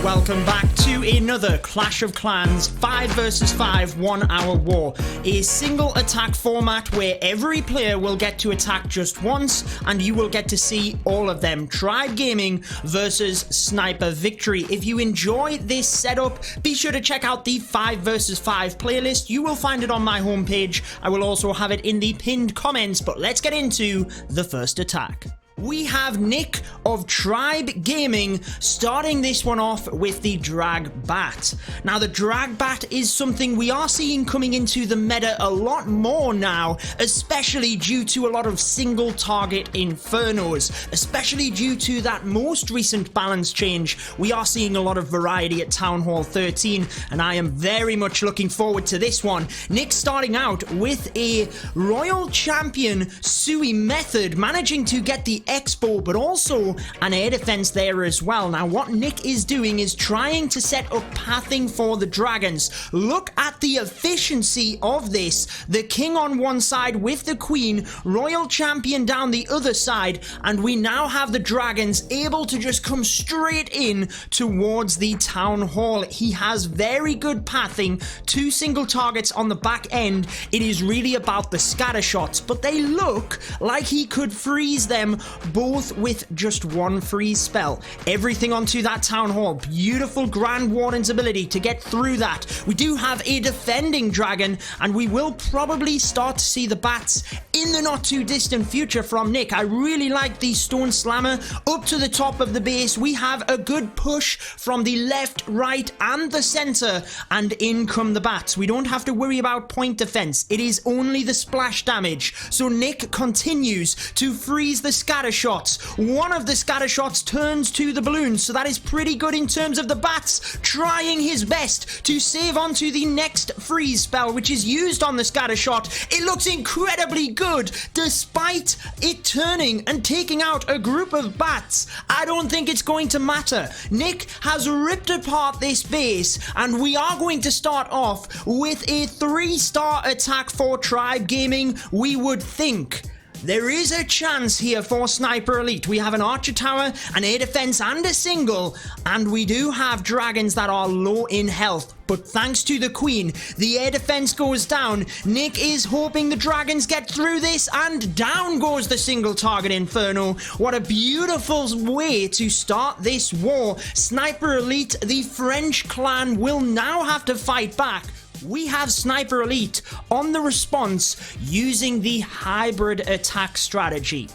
Welcome back to another Clash of Clans 5 vs 5 1-hour war. A single attack format where every player will get to attack just once and you will get to see all of them. Tribe Gaming versus Sniper Victory. If you enjoy this setup, be sure to check out the 5 vs 5 playlist. You will find it on my homepage. I will also have it in the pinned comments, but let's get into the first attack. We have Nick of Tribe Gaming starting this one off with the DragBat. Now, the DragBat is something we are seeing coming into the meta a lot more now, especially due to a lot of single target infernos, especially due to that most recent balance change. We are seeing a lot of variety at Town Hall 13, and I am very much looking forward to this one. Nick starting out with a Royal Champion Sui method, managing to get the Expo, but also an air defense there as well. Now, what Nick is doing is trying to set up pathing for the dragons. Look at the efficiency of this. The king on one side with the queen, Royal Champion down the other side, and we now have the dragons able to just come straight in towards the town hall. He has very good pathing, 2 single targets on the back end. It is really about the scatter shots, but they look like he could freeze them both with just one freeze spell. Everything onto that town hall. Beautiful Grand Warden's ability to get through that. We do have a defending dragon, and we will probably start to see the bats in the not too distant future from Nick. I really like the Stone Slammer up to the top of the base. We have a good push from the left, right, and the center, and in come the bats. We don't have to worry about point defense. It is only the splash damage. So Nick continues to freeze the scatter shots. One of the scatter shots turns to the balloons, so that is pretty good in terms of the bats trying his best to save onto the next freeze spell, which is used on the scatter shot. It looks incredibly good despite it turning and taking out a group of bats. I don't think it's going to matter. Nick has ripped apart this base, and we are going to start off with a 3-star attack for Tribe Gaming. We would think there is a chance here for Sniper Elite. We have an Archer Tower, an air defense, and a single, and we do have dragons that are low in health. But thanks to the queen, the air defense goes down. Nick is hoping the dragons get through this, and down goes the single target inferno. What a beautiful way to start this war. Sniper Elite, the French clan, will now have to fight back. We have Sniper Elite on the response using the hybrid attack strategy.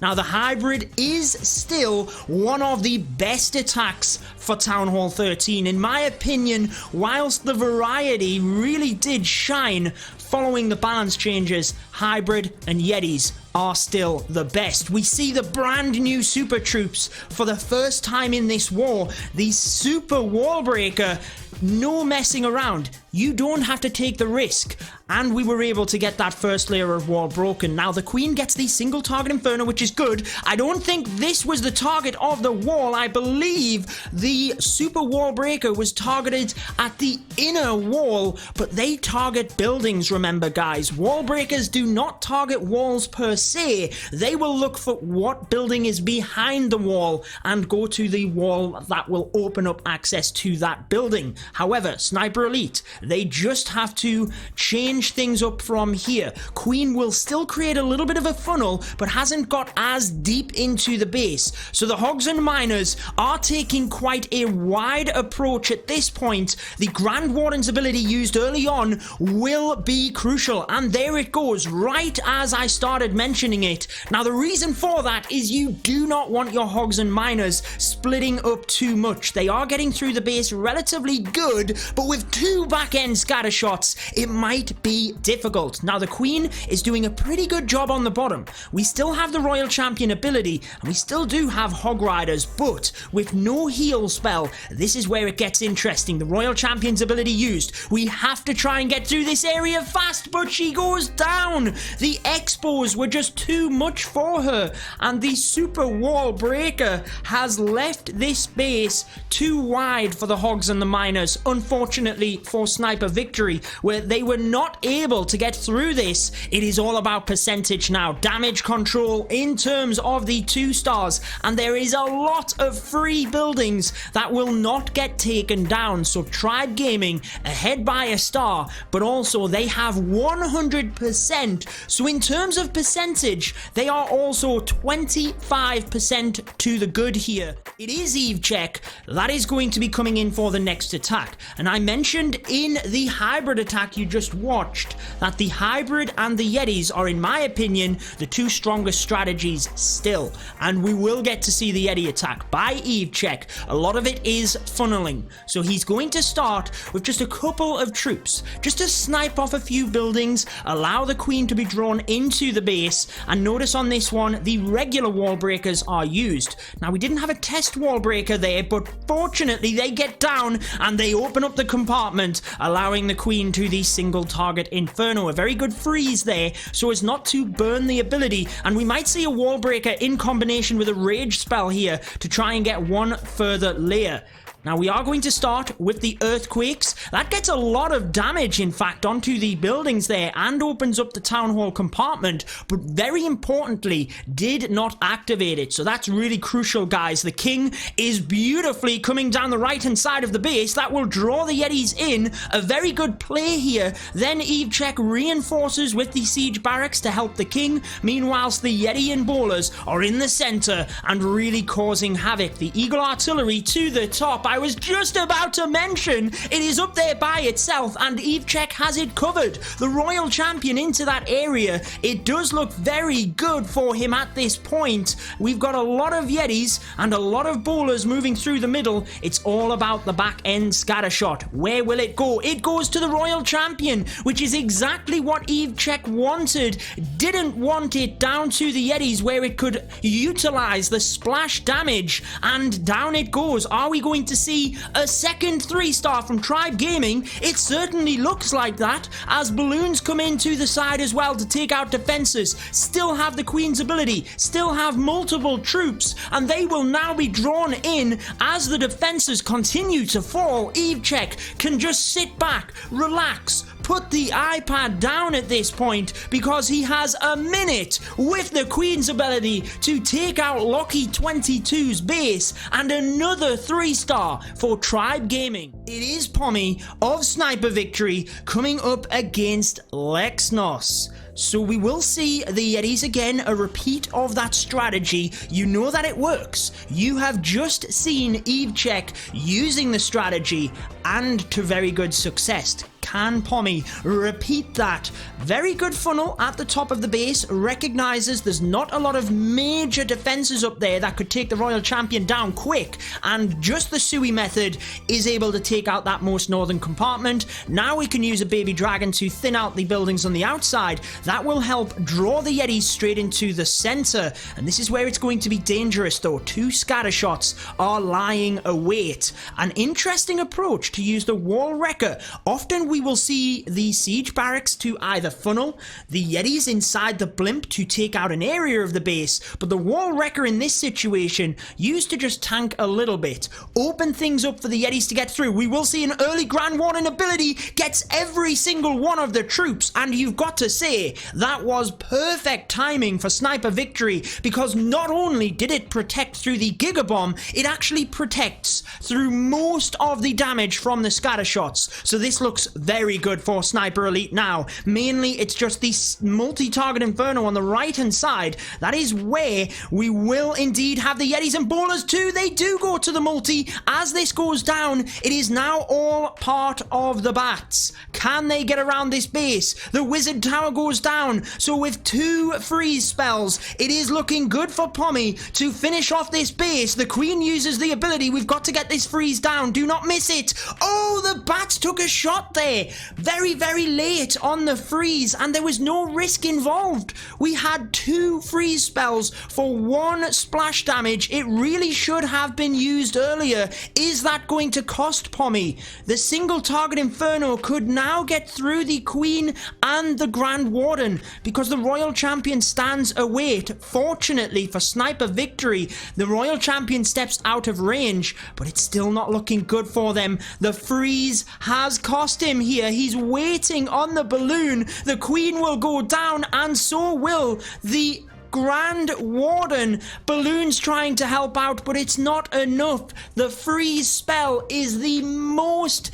Now, the hybrid is still one of the best attacks for Town Hall 13. In my opinion, whilst the variety really did shine following the balance changes, hybrid and Yetis are still the best. We see the brand new super troops for the first time in this war. The super wall breaker. No messing around. You don't have to take the risk. And we were able to get that first layer of wall broken. Now the queen gets the single target inferno, which is good. I don't think this was the target of the wall. I believe the super wall breaker was targeted at the inner wall, but they target buildings, remember guys. Wall breakers do not target walls per se. They will look for what building is behind the wall and go to the wall that will open up access to that building. However, Sniper Elite, they just have to change things up from here. Queen will still create a little bit of a funnel, but hasn't got as deep into the base. So the Hogs and Miners are taking quite a wide approach at this point. The Grand Warden's ability used early on will be crucial, and there it goes, right as I started mentioning it. Now the reason for that is you do not want your Hogs and Miners splitting up too much. They are getting through the base relatively good, but with 2 back-end scatter shots, it might be difficult. Now the queen is doing a pretty good job on the bottom. We still have the Royal Champion ability, and we still do have Hog Riders, but with no heal spell, this is where it gets interesting. The Royal Champion's ability used. We have to try and get through this area fast, but she goes down. The Expos were just too much for her, and the super wall breaker has left this base too wide for the Hogs and the Miners. Unfortunately for Sniper Victory, where they were not able to get through this. It is all about percentage now, damage control in terms of the 2 stars, and there is a lot of free buildings that will not get taken down. So Tribe Gaming ahead by a star, but also they have 100%. So in terms of percentage, they are also 25% to the good here. It is EveCheck that is going to be coming in for the next attack, and I mentioned in the hybrid attack you just watched that the hybrid and the Yetis are, in my opinion, the 2 strongest strategies still, and we will get to see the Yeti attack by EveCheck. A lot of it is funneling, so he's going to start with just a couple of troops, just to snipe off a few buildings, allow the queen to be drawn into the base, and notice on this one the regular wall breakers are used. Now we didn't have a test wall breaker there, but fortunately they get down and they open up the compartment, allowing the queen to the single target inferno. A very good freeze there so as not to burn the ability, and we might see a wall breaker in combination with a rage spell here to try and get one further layer. Now we are going to start with the earthquakes. That gets a lot of damage, in fact, onto the buildings there and opens up the town hall compartment, but very importantly did not activate it. So that's really crucial, guys. The king is beautifully coming down the right hand side of the base. That will draw the Yetis in. A very good play here. Then EveCheck reinforces with the siege barracks to help the king. Meanwhile, the Yeti and bowlers are in the center and really causing havoc. The eagle artillery to the top. I was just about to mention it is up there by itself, and EveCheck has it covered. The royal champion into that area. It does look very good for him at this point. We've got a lot of Yetis and a lot of bowlers moving through the middle. It's all about the back end scatter shot. Where will it go? It goes to the royal champion, which is exactly what EveCheck wanted. Didn't want it down to the Yetis where it could utilize the splash damage, and down it goes. Are we going to see a second 3-star from Tribe Gaming? It certainly looks like that, as balloons come into the side as well to take out defenses. Still have the queen's ability, still have multiple troops, and they will now be drawn in as the defenses continue to fall. EveCheck can just sit back, relax, put the iPad down at this point, because he has a minute with the queen's ability to take out Locky 22's base, and another 3-star for Tribe Gaming. It is Pommy of Sniper Victory coming up against LexNas. So we will see the Yetis again, a repeat of that strategy. You know that it works. You have just seen EveCheck using the strategy, and to very good success. Can Pommy repeat that? Very good funnel at the top of the base, recognizes there's not a lot of major defenses up there that could take the royal champion down quick, and just the Sui method is able to take out that most northern compartment. Now we can use a baby dragon to thin out the buildings on the outside. That will help draw the Yetis straight into the center, and this is where it's going to be dangerous though. 2 scatter shots are lying await. An interesting approach to use the wall wrecker. Often we will see the siege barracks to either funnel the Yetis inside the blimp to take out an area of the base, but the wall wrecker in this situation used to just tank a little bit, open things up for the Yetis to get through. We will see an early Grand Warden ability, gets every single one of the troops, and you've got to say that was perfect timing for Sniper Victory, because not only did it protect through the Gigabomb, it actually protects through most of the damage from the scatter shots. So this looks very good for Sniper Elite now. Mainly it's just the multi-target inferno on the right hand side. That is where we will indeed have the Yetis and bowlers too. They do go to the multi. As this goes down, it is now all part of the bats. Can they get around this base? The wizard tower goes down. So with 2 freeze spells, it is looking good for Pommy to finish off this base. The queen uses the ability. We've got to get this freeze down. Do not miss it. Oh, the bats took a shot there. Very, very late on the freeze, and there was no risk involved. We had 2 freeze spells for 1 splash damage. It really should have been used earlier. Is that going to cost Pommy? The single target inferno could now get through the queen and the Grand Warden, because the royal champion stands await. Fortunately for Sniper Victory, the royal champion steps out of range, but it's still not looking good for them. The freeze has cost him. here. He's waiting on the balloon. The queen will go down, and so will the Grand Warden. Balloon's trying to help out, but it's not enough. The freeze spell is the most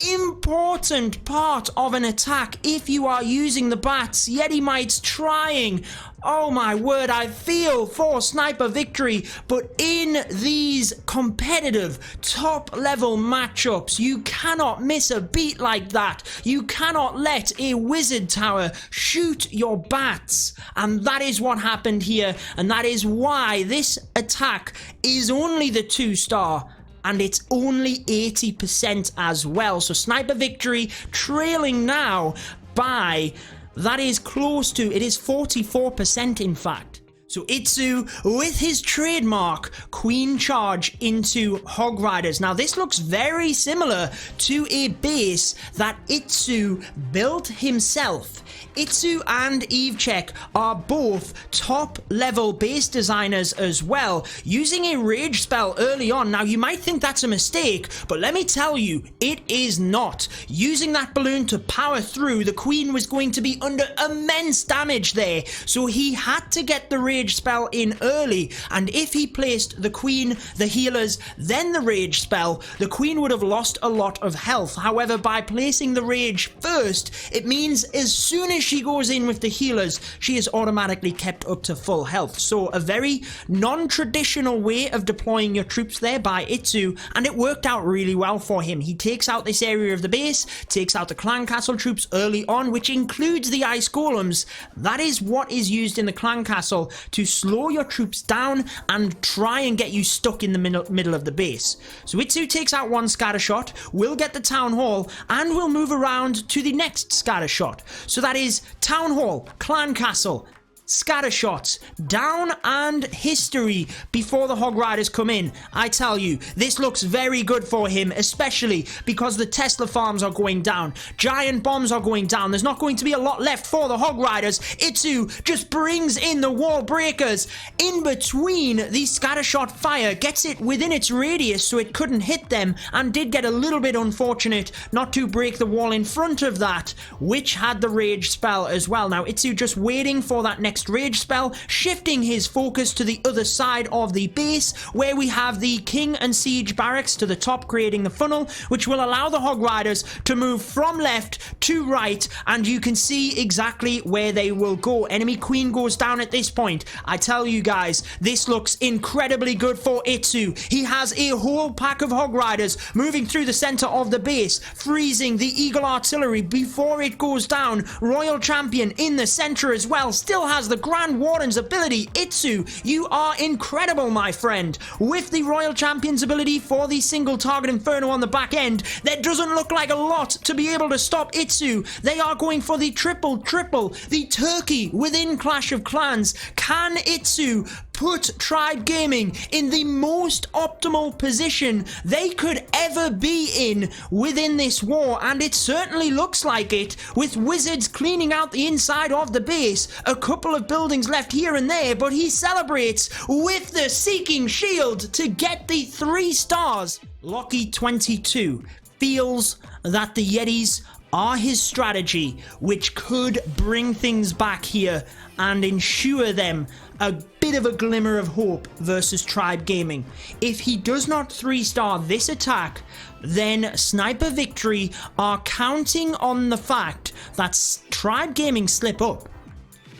important part of an attack if you are using the bats. Yeti Mite's trying. Oh my word, I feel for Sniper victory, but in these competitive top level matchups, you cannot miss a beat like that. You cannot let a wizard tower shoot your bats, and that is what happened here, and that is why this attack is only the 2-star. And it's only 80% as well. So Sniper victory trailing now by, that is close to, it is 44% in fact. So Itsu with his trademark Queen Charge into Hog Riders. Now this looks very similar to a base that Itsu built himself. Itsu and Evecheck are both top level base designers as well, using a rage spell early on. Now you might think that's a mistake, but let me tell you, it is not. Using that balloon to power through, the queen was going to be under immense damage there, so he had to get the rage spell in early, and if he placed the queen, the healers, then the rage spell, the queen would have lost a lot of health. However, by placing the rage first, it means as soon as she goes in with the healers, she is automatically kept up to full health. So a very non-traditional way of deploying your troops there by Itsu, and it worked out really well for him. He takes out this area of the base, takes out the clan castle troops early on, which includes the ice golems. That is what is used in the clan castle to slow your troops down and try and get you stuck in the middle of the base. So Itsu takes out one scatter shot, will get the town hall, and will move around to the next scatter shot. So that is Town Hall, Clan Castle, scatter shots, down, and history before the Hog Riders come in. I tell you, this looks very good for him, especially because the Tesla farms are going down. Giant bombs are going down. There's not going to be a lot left for the Hog Riders. Itsu just brings in the wall breakers in between the scatter shot fire, gets it within its radius so it couldn't hit them, and did get a little bit unfortunate not to break the wall in front of that, which had the rage spell as well. Now Itsu just waiting for that next rage spell, shifting his focus to the other side of the base, where we have the king and siege barracks to the top, creating the funnel, which will allow the Hog Riders to move from left to right, and you can see exactly where they will go. Enemy queen goes down at this point. I tell you guys, this looks incredibly good for Itsu. He has a whole pack of Hog Riders moving through the center of the base, freezing the Eagle Artillery before it goes down. Royal Champion in the center as well, still has the Grand Warden's ability. Itsu, you are incredible, my friend. With the Royal Champion's ability for the single target Inferno on the back end, that doesn't look like a lot to be able to stop Itsu. They are going for the triple, the turkey within Clash of Clans. Can Itsu put Tribe Gaming in the most optimal position they could ever be in within this war? And it certainly looks like it, with wizards cleaning out the inside of the base. A couple of buildings left here and there, but he celebrates with the Seeking Shield to get the 3 stars. Locky22 feels that the Yetis are his strategy, which could bring things back here and ensure them a bit of a glimmer of hope versus Tribe Gaming. If he does not 3-star this attack, then Sniper Victory are counting on the fact that Tribe Gaming slip up.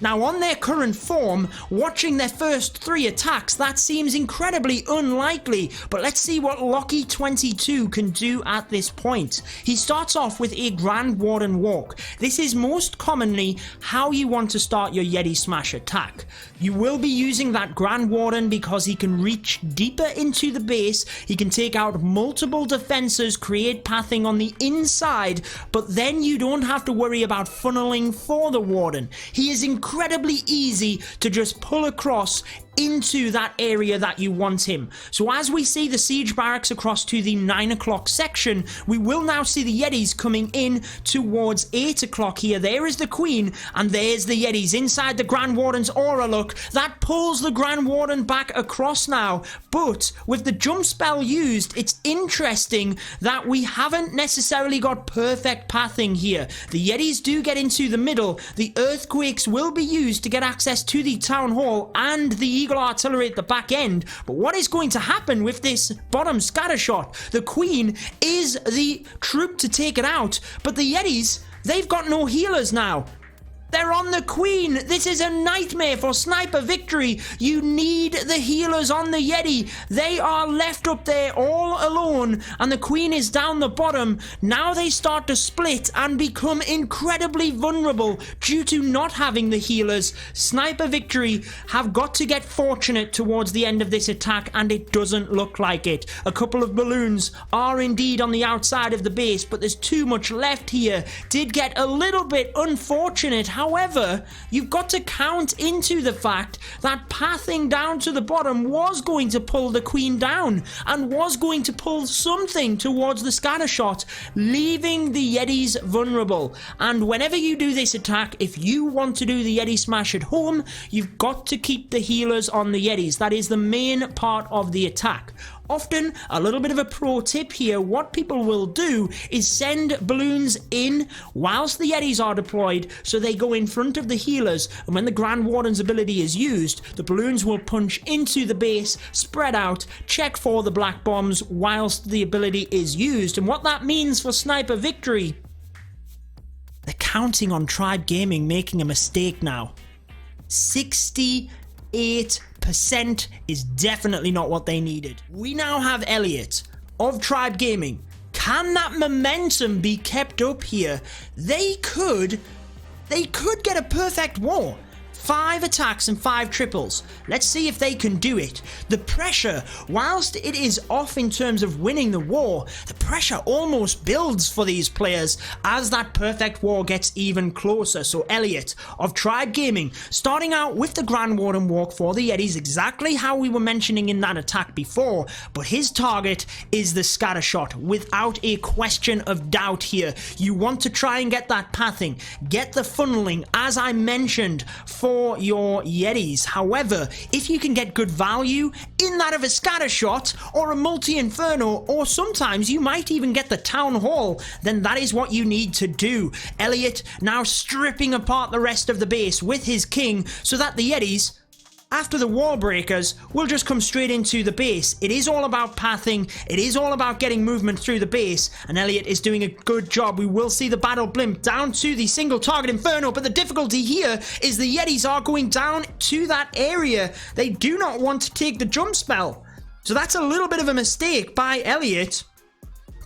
Now, on their current form, watching their first 3 attacks, that seems incredibly unlikely, but let's see what Locky22 can do at this point. He starts off with a Grand Warden Walk. This is most commonly how you want to start your Yeti Smash attack. You will be using that Grand Warden because he can reach deeper into the base, he can take out multiple defenses, create pathing on the inside, but then you don't have to worry about funneling for the Warden. He is incredibly easy to just pull across into that area that you want him. So as we see the siege barracks across to the 9 o'clock section, we will now see the Yetis coming in towards 8 o'clock here. There is the Queen, and there's the Yetis inside the Grand Warden's aura. Look, that pulls the Grand Warden back across now, but with the jump spell used, it's interesting that we haven't necessarily got perfect pathing here. The Yetis do get into the middle. The earthquakes will be used to get access to the town hall and the eagle artillery at the back end. But what is going to happen with this bottom scatter shot? The Queen is the troop to take it out, but the Yetis, they've got no healers now. They're on the Queen. This is a nightmare for sniper victory. You need the healers on the Yeti. They are left up there all alone, and the Queen is down the bottom. Now they start to split and become incredibly vulnerable due to not having the healers. Sniper victory have got to get fortunate towards the end of this attack, and it doesn't look like it. A couple of balloons are indeed on the outside of the base, but there's too much left here. Did get a little bit unfortunate. However, you've got to count into the fact that pathing down to the bottom was going to pull the Queen down and was going to pull something towards the scatter shot, leaving the Yetis vulnerable. And whenever you do this attack, if you want to do the Yeti smash at home, you've got to keep the healers on the Yetis. That is the main part of the attack. Often, a little bit of a pro tip here, what people will do is send balloons in whilst the Yetis are deployed, so they go in front of the healers, and when the Grand Warden's ability is used, the balloons will punch into the base, spread out, check for the black bombs whilst the ability is used. And what that means for sniper victory, they're counting on Tribe Gaming making a mistake now. 68% is definitely not what they needed. We now have Elliot of Tribe Gaming. Can that momentum be kept up here? They could get a perfect war. 5 attacks and 5 triples. Let's see if they can do it. The pressure, whilst it is off in terms of winning the war, the pressure almost builds for these players as that perfect war gets even closer. So Elliot of Tribe Gaming, starting out with the Grand Warden walk for the Yetis, exactly how we were mentioning in that attack before, but his target is the scatter shot, without a question of doubt here. You want to try and get that pathing, get the funneling, as I mentioned, for your Yetis. However, if you can get good value in that of a scatter shot or a multi-inferno, or sometimes you might even get the town hall, then that is what you need to do. Elliot now stripping apart the rest of the base with his king so that the Yetis, after the wall breakers, will just come straight into the base. It is all about pathing. It is all about getting movement through the base, and Elliot is doing a good job. We will see the battle blimp down to the single target inferno, but the difficulty here is the Yetis are going down to that area. They do not want to take the jump spell. So that's a little bit of a mistake by Elliot.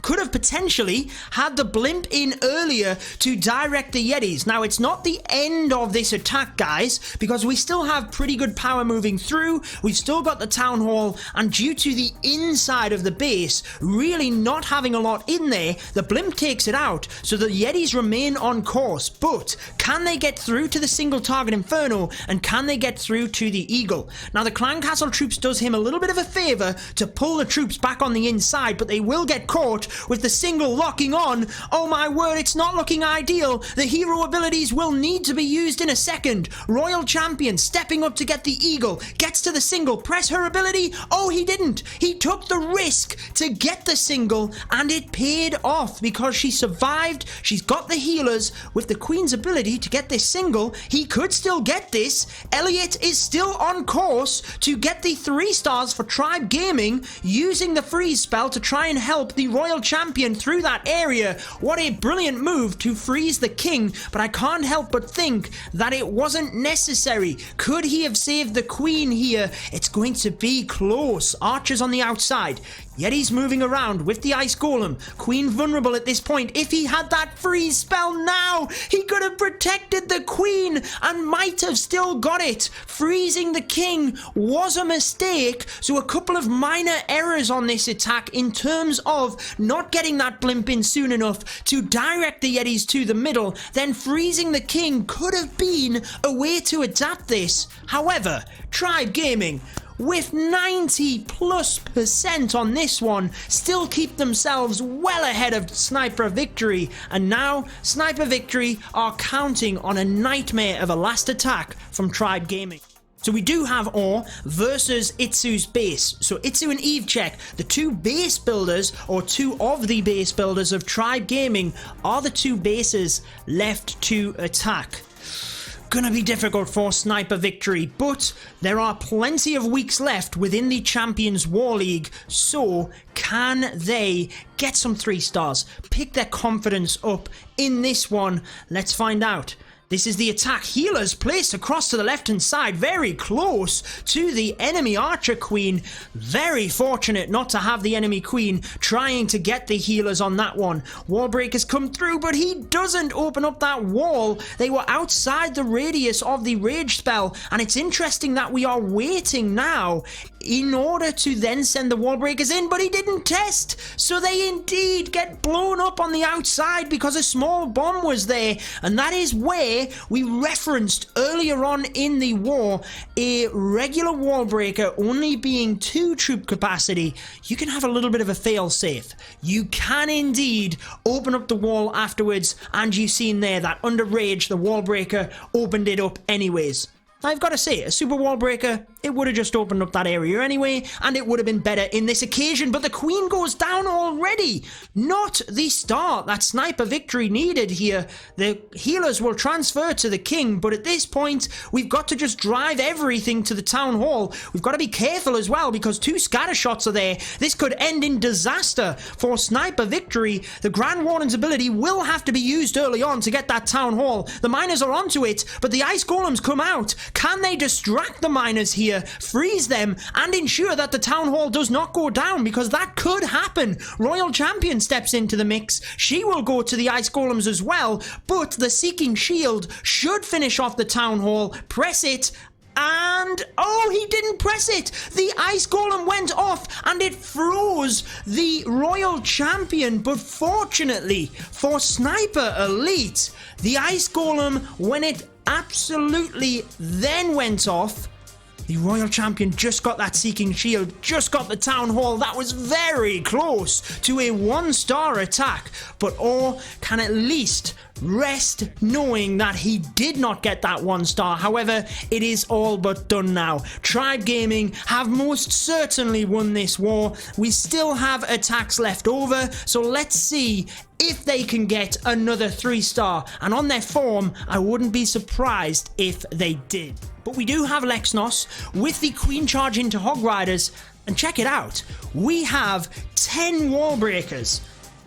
Could have potentially had the blimp in earlier to direct the Yetis. Now, it's not the end of this attack, guys, because we still have pretty good power moving through. We've still got the town hall, and due to the inside of the base really not having a lot in there, the blimp takes it out, so the Yetis remain on course. But can they get through to the single target inferno, and can they get through to the eagle? Now, the Clan Castle troops does him a little bit of a favor to pull the troops back on the inside, but they will get caught with the single locking on. Oh my word, it's not looking ideal. The hero abilities will need to be used in a second. Royal Champion stepping up to get the eagle, gets to the single, press her ability. Oh, he didn't. He took the risk to get the single, and it paid off because she survived. She's got the healers. With the Queen's ability to get this single, he could still get this. Elliot is still on course to get the 3 stars for Tribe Gaming, using the freeze spell to try and help the Royal Champion through that area. What a brilliant move to freeze the king, but I can't help but think that it wasn't necessary. Could he have saved the Queen here? It's going to be close. Archers on the outside. Yetis moving around with the ice golem. Queen vulnerable at this point. If he had that freeze spell now, he could have protected the Queen and might have still got it. Freezing the king was a mistake, so a couple of minor errors on this attack in terms of not not getting that blimp in soon enough to direct the Yetis to the middle, then freezing the king could have been a way to adapt this. However, Tribe Gaming, with 90+% on this one, still keep themselves well ahead of Sniper Victory, and now Sniper Victory are counting on a nightmare of a last attack from Tribe Gaming. So we do have Or versus Itsu's base. So Itsu and Evechek, the two base builders, or two of the base builders of Tribe Gaming, are the two bases left to attack. Gonna be difficult for Sniper Victory, but there are plenty of weeks left within the Champions War League, so can they get some 3 stars, pick their confidence up in this one? Let's find out. This is the attack. Healers placed across to the left-hand side, very close to the enemy Archer Queen. Very fortunate not to have the enemy Queen trying to get the healers on that one. Wall breakers come through, but he doesn't open up that wall. They were outside the radius of the rage spell, and it's interesting that we are waiting now in order to then send the wall breakers in, but he didn't test. So they indeed get blown up on the outside because a small bomb was there, and that is where we referenced earlier on in the war a regular wall breaker only being 2 troop capacity. You can have a little bit of a fail safe. You can indeed open up the wall afterwards, and you've seen there that under rage the wall breaker opened it up anyways. I've got to say, a super wall breaker, it would have just opened up that area anyway, and it would have been better in this occasion, but the Queen goes down already. Not the start that Sniper Victory needed here. The healers will transfer to the King, but at this point, we've got to just drive everything to the Town Hall. We've got to be careful as well, because 2 scatter shots are there. This could end in disaster for Sniper Victory. The Grand Warden's ability will have to be used early on to get that Town Hall. The miners are onto it, but the Ice Golems come out. Can they distract the miners here, freeze them, and ensure that the Town Hall does not go down? Because that could happen. Royal Champion steps into the mix. She will go to the Ice Golems as well, but the Seeking Shield should finish off the Town Hall. Press it. And, oh, he didn't press it. The Ice Golem went off and it froze the Royal Champion. But fortunately for Sniper Elite, the Ice Golem, when it absolutely then went off, the Royal Champion just got that Seeking Shield, just got the Town Hall. That was very close to a 1-star attack, but Or can at least rest knowing that he did not get that 1-star. However, it is all but done now. Tribe Gaming have most certainly won this war. We still have attacks left over, so let's see if they can get another 3-star, and on their form, I wouldn't be surprised if they did. But we do have LexNas with the Queen charge into Hog Riders, and check it out, we have 10 wall breakers.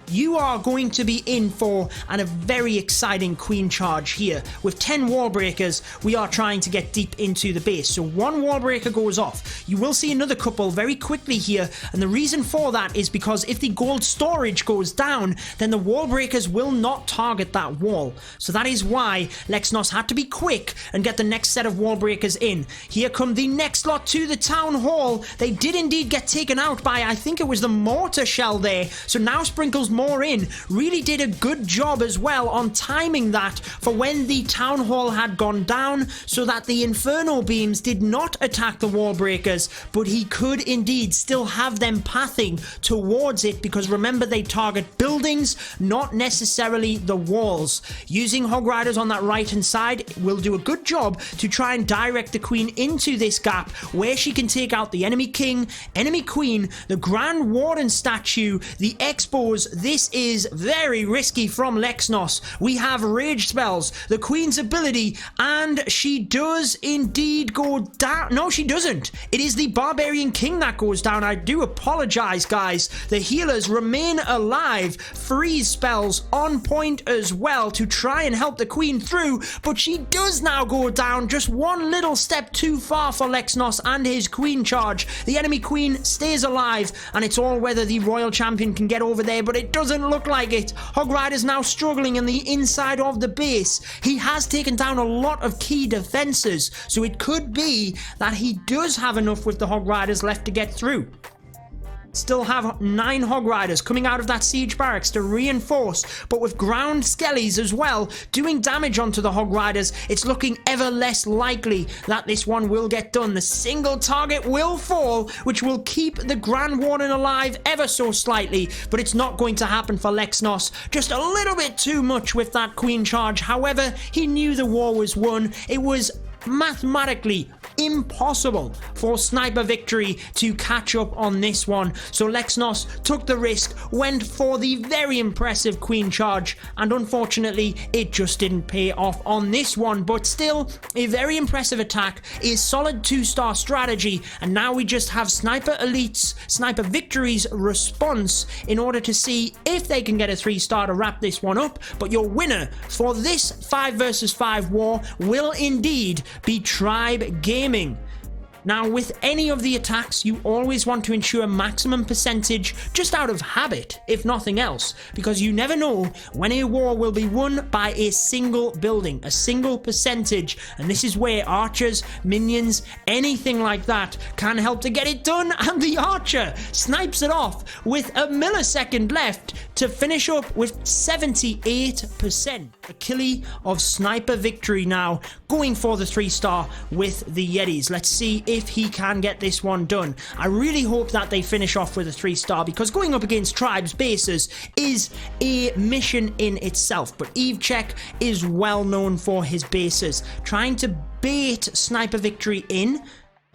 You are going to be in for a very exciting Queen charge here. With 10 wall breakers, we are trying to get deep into the base. So 1 wall breaker goes off. You will see another couple very quickly here, and the reason for that is because if the gold storage goes down, then the wall breakers will not target that wall. So that is why LexNas had to be quick and get the next set of wall breakers in. Here come the next lot to the Town Hall. They did indeed get taken out by, I think it was the mortar shell there. So now Sprinkles more in. Really did a good job as well on timing that for when the Town Hall had gone down, so that the Inferno beams did not attack the wall breakers, but he could indeed still have them pathing towards it, because remember, they target buildings, not necessarily the walls. Using Hog Riders on that right hand side will do a good job to try and direct the Queen into this gap where she can take out the enemy King, enemy Queen, the Grand Warden statue, the Expos. This is very risky from LexNas. We have rage spells, the Queen's ability, and she does indeed go down. No, she doesn't. It is the Barbarian King that goes down. I do apologize, guys. The healers remain alive. Freeze spells on point as well to try and help the Queen through, but she does now go down. Just one little step too far for LexNas and his Queen charge. The enemy Queen stays alive, and it's all whether the Royal Champion can get over there, but it doesn't look like it. Hog Rider's now struggling in the inside of the base. He has taken down a lot of key defenses, so it could be that he does have enough with the Hog Riders left to get through. still have 9 Hog Riders coming out of that siege barracks to reinforce, but with ground skellies as well doing damage onto the Hog Riders, it's looking ever less likely that this one will get done. The single target will fall, which will keep the Grand Warden alive ever so slightly, but it's not going to happen for LexNas. Just a little bit too much with that Queen charge. However, he knew the war was won. It was mathematically impossible for Sniper Victory to catch up on this one, so LexNas took the risk, went for the very impressive Queen charge, and unfortunately it just didn't pay off on this one. But still, a very impressive attack, a solid 2-star strategy, and now we just have Sniper Elite's, Sniper Victory's response in order to see if they can get a 3-star to wrap this one up. But your winner for this 5 versus 5 war will indeed be Tribe Gaming. Now, with any of the attacks, you always want to ensure maximum percentage just out of habit, if nothing else, because you never know when a war will be won by a single building, a single percentage, and this is where archers, minions, anything like that can help to get it done, and the archer snipes it off with a millisecond left to finish up with 78%. Achille of Sniper Victory now going for the 3-star with the Yetis. Let's see if he can get this one done. I really hope that they finish off with a 3-star, because going up against Tribe's bases is a mission in itself. But Evechek is well known for his bases. Trying to bait Sniper Victory in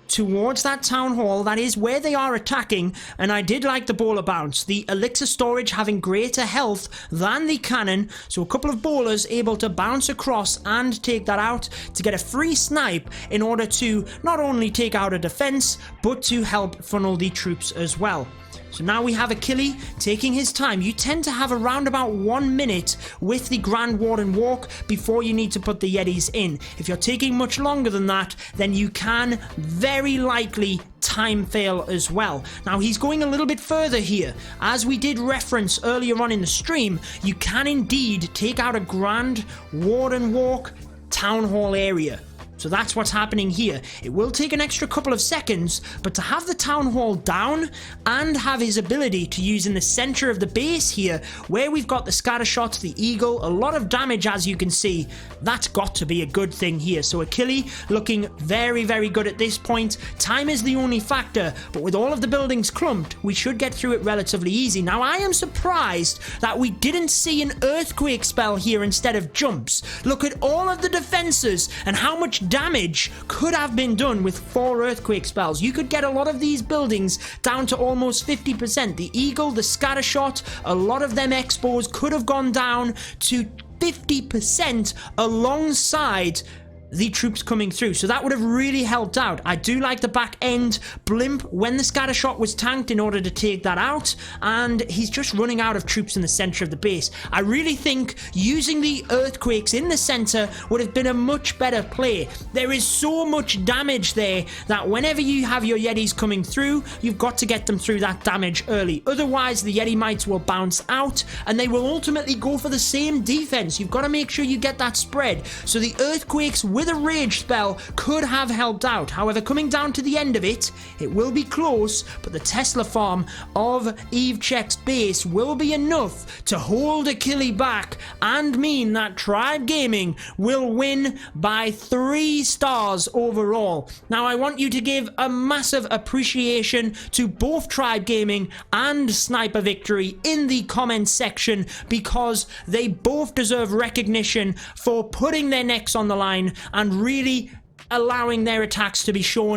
towards that town hall, that is where they are attacking, and I did like the bowler bounce. The elixir storage having greater health than the cannon, so a couple of bowlers able to bounce across and take that out to get a free snipe in order to not only take out a defense, but to help funnel the troops as well. So now we have Achille taking his time. You tend to have around about 1 minute with the Grand Warden walk before you need to put the Yetis in. If you're taking much longer than that, then you can very likely time fail as well. Now he's going a little bit further here. As we did reference earlier on in the stream, you can indeed take out a Grand Warden walk town hall area. So that's what's happening here. It will take an extra couple of seconds, but to have the town hall down and have his ability to use in the center of the base here, where we've got the scatter shots, the eagle, a lot of damage as you can see, that's got to be a good thing here. So Achille looking very, very good at this point. Time is the only factor, but with all of the buildings clumped, we should get through it relatively easy. Now I am surprised that we didn't see an earthquake spell here instead of jumps. Look at all of the defenses and how much damage could have been done with 4 earthquake spells. You could get a lot of these buildings down to almost 50%. The eagle, the scatter shot, a lot of them expos could have gone down to 50% alongside the troops coming through, so that would have really helped out. I do like the back end blimp when the scatter shot was tanked in order to take that out, and he's just running out of troops in the center of the base. I really think using the earthquakes in the center would have been a much better play. There is so much damage there that whenever you have your Yetis coming through, you've got to get them through that damage early. Otherwise, the Yeti mites will bounce out and they will ultimately go for the same defense. You've got to make sure you get that spread. So the earthquakes with a rage spell could have helped out. However, coming down to the end of it, it will be close, but the Tesla farm of Evechek's base will be enough to hold Achille back and mean that Tribe Gaming will win by 3 stars overall. Now, I want you to give a massive appreciation to both Tribe Gaming and Sniper Victory in the comments section, because they both deserve recognition for putting their necks on the line and really allowing their attacks to be shown